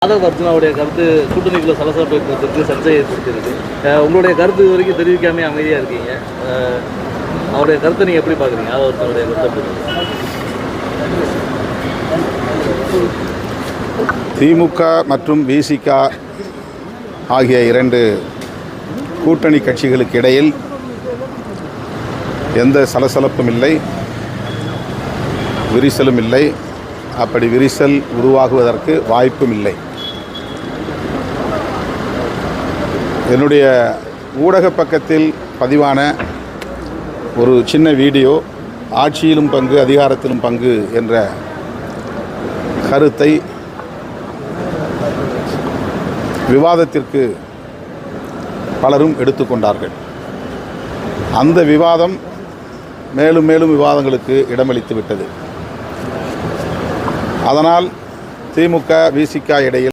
ஆதவ் அர்ஜுனாவுடைய கருத்து கூட்டணிக்குள்ள சலசலப்பு ஏற்படுத்திருக்கு, சர்ச்சையை ஏற்படுத்தியிருக்கு. உங்களுடைய கருத்து இது வரைக்கும் தெரிவிக்காமல் அமைதியாக இருக்கீங்க. அவருடைய கருத்தை நீங்கள் எப்படி பார்க்குறீங்க? ஆதவ் அர்ஜுனாவுடைய கருத்தை திமுக மற்றும் விசிக ஆகிய இரண்டு கூட்டணி கட்சிகளுக்கு இடையில் எந்த சலசலப்பும் இல்லை, விரிசலும் இல்லை. அப்படி விரிசல் உருவாகுவதற்கு வாய்ப்பும் இல்லை. என்னுடைய ஊடக பக்கத்தில் பதிவான ஒரு சின்ன வீடியோ ஆட்சியிலும் பங்கு அதிகாரத்திலும் பங்கு என்ற கருத்தை விவாதத்திற்கு பலரும் எடுத்துக்கொண்டார்கள். அந்த விவாதம் மேலும் மேலும் விவாதங்களுக்கு இடமளித்து விட்டது. அதனால் திமுக விசிக இடையில்